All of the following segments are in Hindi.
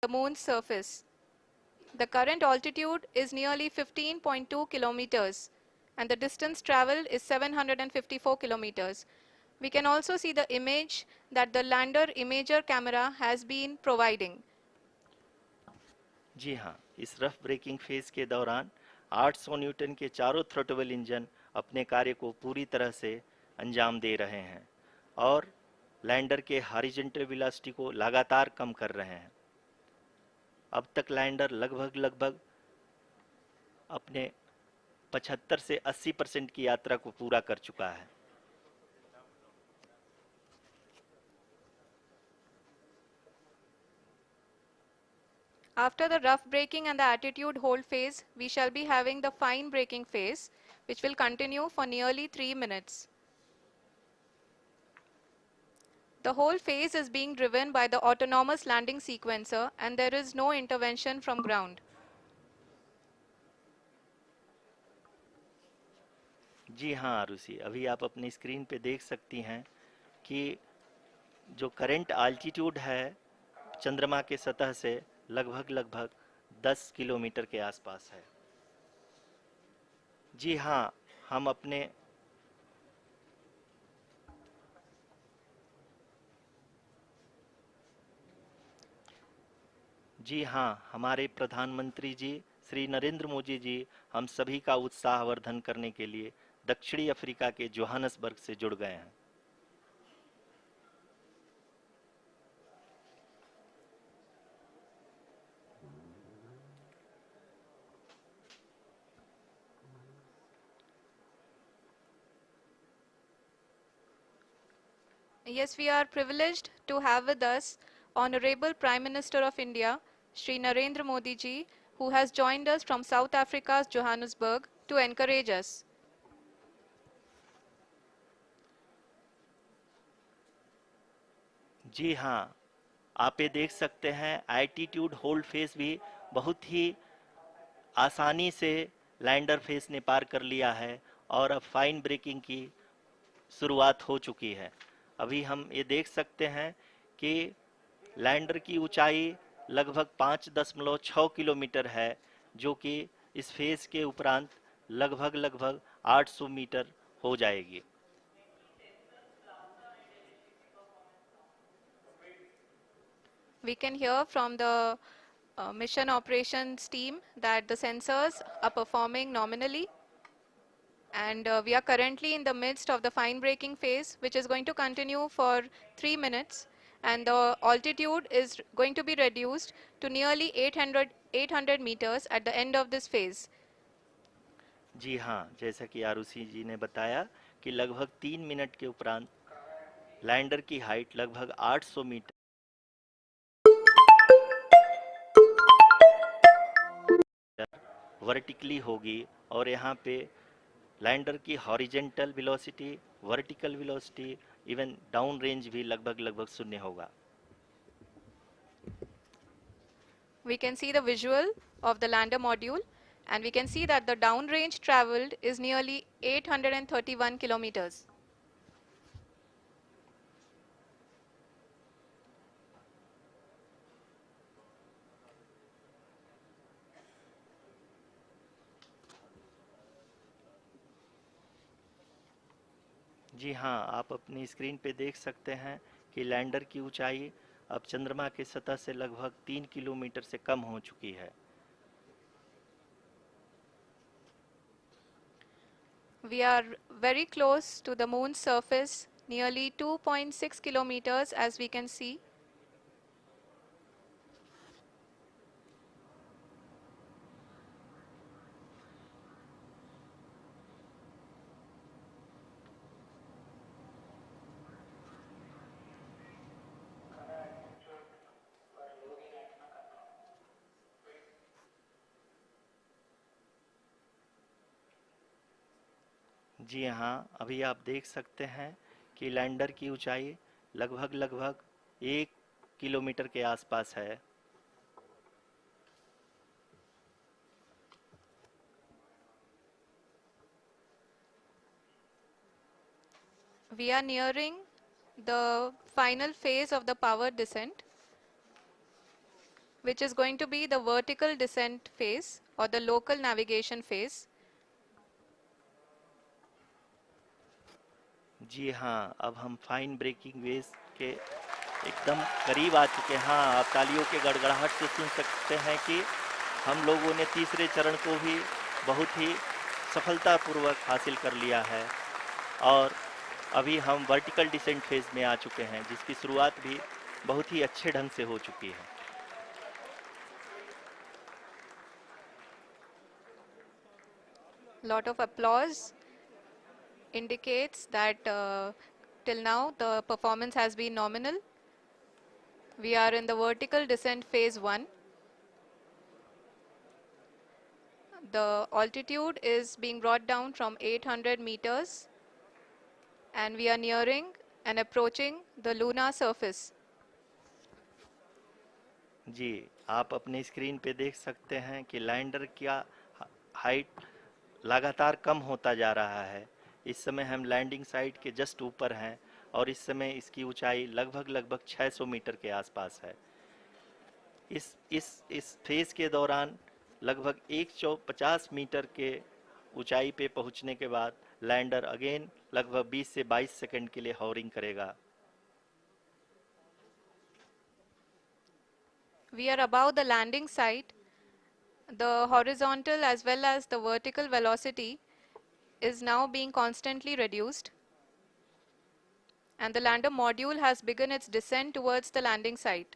the moon's surface. The current altitude is nearly 15.2 kilometers and the distance traveled is 754 kilometers. We can also see the image that the lander imager camera has been providing. जी हाँ, इस रफ ब्रेकिंग फेज के दौरान 800 न्यूटन के चारों थ्रोटल इंजन अपने कार्य को पूरी तरह से अंजाम दे रहे हैं और लैंडर के हॉरिजॉन्टल वेलोसिटी को लगातार कम कर रहे हैं। अब तक लैंडर लगभग अपने 75 से 80% की यात्रा को पूरा कर चुका है। After the rough braking and the attitude hold phase, we shall be having the fine braking phase, which will continue for nearly 3 minutes. The whole phase is being driven by the autonomous landing sequencer and there is no intervention from ground. जी हाँ आरुषि, अभी आप अपनी स्क्रीन पे देख सकती हैं कि जो करंट आल्टीट्यूड है चंद्रमा के सतह से लगभग 10 किलोमीटर के आसपास है। जी हाँ, हम अपने जी हाँ, हमारे प्रधानमंत्री जी श्री नरेंद्र मोदी जी हम सभी का उत्साहवर्धन करने के लिए दक्षिणी अफ्रीका के जोहानसबर्ग से जुड़ गए हैं। Yes, we are privileged to have with us Honorable Prime Minister of India, Shri Narendra Modi ji, who has joined us from South Africa's Johannesburg to encourage us. जी हाँ, आप ये देख सकते हैं एल्टीट्यूड होल्ड फेस भी बहुत ही आसानी से लैंडर फेस ने पार कर लिया है और अब फाइन ब्रेकिंग की शुरुआत हो चुकी है। अभी हम ये देख सकते हैं कि लैंडर की ऊंचाई लगभग 5.6 किलोमीटर है, जो कि इस फेज के उपरांत लगभग 800 मीटर हो जाएगी। We can hear from the mission operations team that the sensors are performing nominally and we are currently in the midst of the fine braking phase, which is going to continue for 3 minutes and the altitude is going to be reduced to nearly 800 meters at the end of this phase. जी हाँ, जैसा कि आरुषि जी ने बताया कि लगभग 3 मिनट के उपरांत लैंडर की हाइट लगभग 800 मीटर वर्टिकली होगी और यहाँ पे लैंडर की horizontal velocity, vertical velocity, even down range भी लगभग शून्य होगा। We can see the visual of the lander module and we can see that the downrange traveled is nearly 831 kilometers. जी हाँ, आप अपनी स्क्रीन पे देख सकते हैं कि लैंडर की ऊंचाई अब चंद्रमा की सतह से लगभग 3 किलोमीटर से कम हो चुकी है। We are very close to the moon's surface, nearly 2.6 kilometers as we can see. जी हाँ, अभी आप देख सकते हैं कि लैंडर की ऊंचाई लगभग 1 किलोमीटर के आसपास है। We are nearing the final phase of the power descent. which is going to be the vertical descent phase or the local navigation phase. जी हाँ, अब हम फाइन ब्रेकिंग वेव्स के एकदम करीब आ चुके हैं। हाँ, आप तालियों के गड़गड़ाहट से सुन सकते हैं कि हम लोगों ने तीसरे चरण को भी बहुत ही सफलतापूर्वक हासिल कर लिया है और अभी हम वर्टिकल डिसेंट फेज में आ चुके हैं, जिसकी शुरुआत भी बहुत ही अच्छे ढंग से हो चुकी है। Lot of applause indicates that till now the performance has been nominal. We are in the vertical descent phase 1. The altitude is being brought down from 800 meters and we are nearing and approaching the lunar surface. जी, आप अपने स्क्रीन पे देख सकते हैं कि लैंडर का हाइट लगातार कम होता जा रहा है। इस समय हम लैंडिंग साइट के जस्ट ऊपर हैं और इस समय इसकी ऊंचाई लगभग 600 मीटर के आसपास है। इस फेज के दौरान लगभग 150 मीटर के ऊंचाई पे पहुंचने के बाद लैंडर अगेन लगभग 20 से 22 सेकंड के लिए हॉवरिंग करेगा। We are above the landing site. The horizontal as well as the vertical velocity is now being constantly reduced. And the lander module has begun its descent towards the landing site.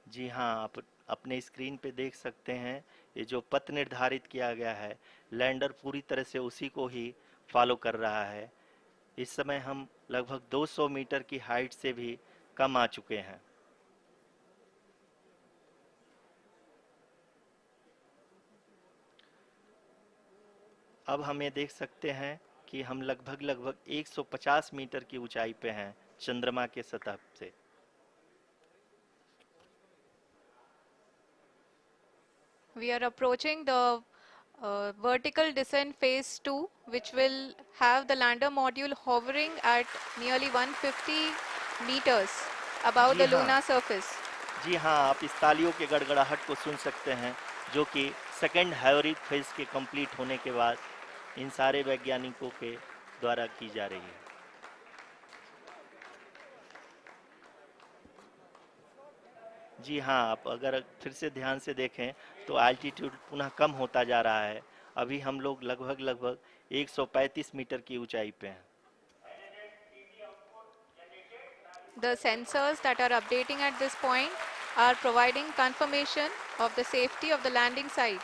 जी हाँ, आप अपने स्क्रीन पे देख सकते हैं ये जो पथ निर्धारित किया गया है, लैंडर पूरी तरह से उसी को ही फॉलो कर रहा है। इस समय हम लगभग 200 मीटर की हाइट से भी कम आ चुके हैं। अब हम ये देख सकते हैं कि हम लगभग 150 मीटर की ऊंचाई पे हैं चंद्रमा के सतह से। We are approaching the vertical descent phase 2, which will have the lander module hovering at nearly 150 meters above ji the हाँ, lunar surface. जी हाँ, आप इस तालियों के गड़गड़ाहट को सुन सकते हैं, जो कि सेकंड हैवरिक फेज के कंप्लीट होने के बाद इन सारे वैज्ञानिकों के द्वारा की जा रही है। जी हाँ, आप अगर फिर से ध्यान से देखें तो एल्टीट्यूड पुनः कम होता जा रहा है। अभी हम लोग लगभग 135 मीटर की ऊंचाई पे हैं। The sensors that are updating at this point are providing confirmation of the safety of the landing site.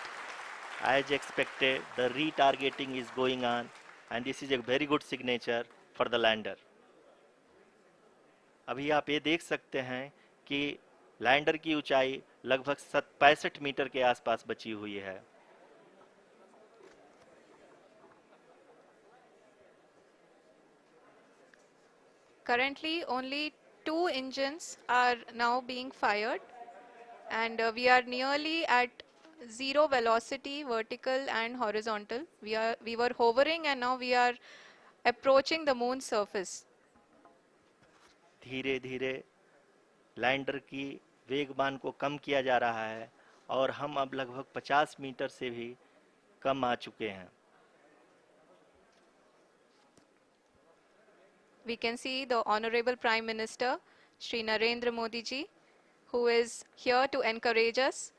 As expected, the retargeting is going on and this is a very good signature for the lander. अभी आप ये देख सकते हैं कि लैंडर की ऊंचाई लगभग 65 मीटर के आसपास बची हुई है। Currently, only 2 engines are now being fired, and we are nearly at zero velocity, vertical and horizontal. We were hovering, and now we are approaching the moon's surface. धीरे धीरे लैंडर की वेगमान को कम किया जा रहा है और हम अब लगभग 50 मीटर से भी कम आ चुके हैं। We can see the Honorable Prime Minister, Shri Narendra Modi ji, who is here to encourage us,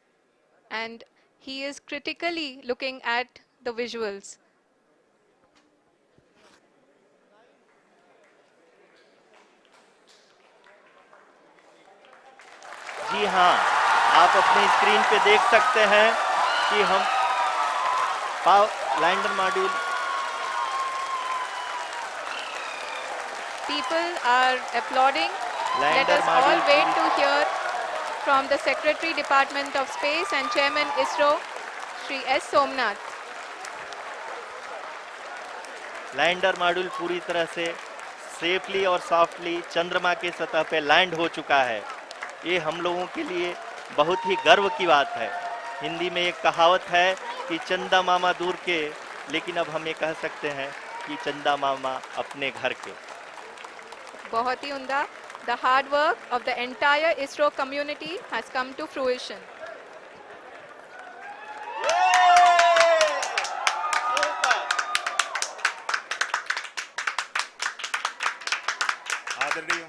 and he is critically looking at the visuals. जी हाँ, आप अपनी स्क्रीन पे देख सकते हैं कि हम lander module People are applauding. Let lander us all module wait to hear from the Secretary Department of Space and Chairman ISRO, Shri S. Somnath. Lander module पूरी तरह से सेफली और सॉफ्टली चंद्रमा के सतह पे लैंड हो चुका है। ये हम लोगों के लिए बहुत ही गर्व की बात है। हिंदी में एक कहावत है कि चंदा मामा दूर के, लेकिन अब हम ये कह सकते हैं कि चंदा मामा अपने घर के। बहुत ही उम्दा। The hard work of the entire ISRO community has come to fruition. आदरणीय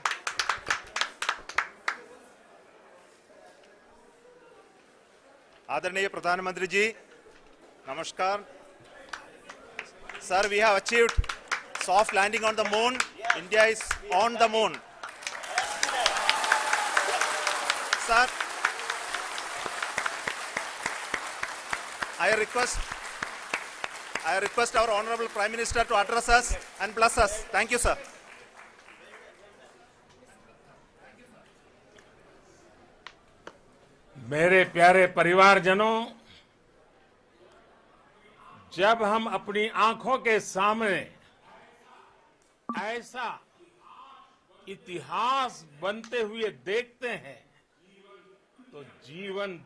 आदरणीय प्रधानमंत्री जी, नमस्कार। Sir, we have achieved soft landing on the moon. India is on the moon. Sir, I request our Honorable Prime Minister to address us and bless us. Thank you, sir. मेरे प्यारे परिवारजनों, जब हम अपनी आंखों के सामने ऐसा इतिहास बनते हुए देखते हैं तो जीवन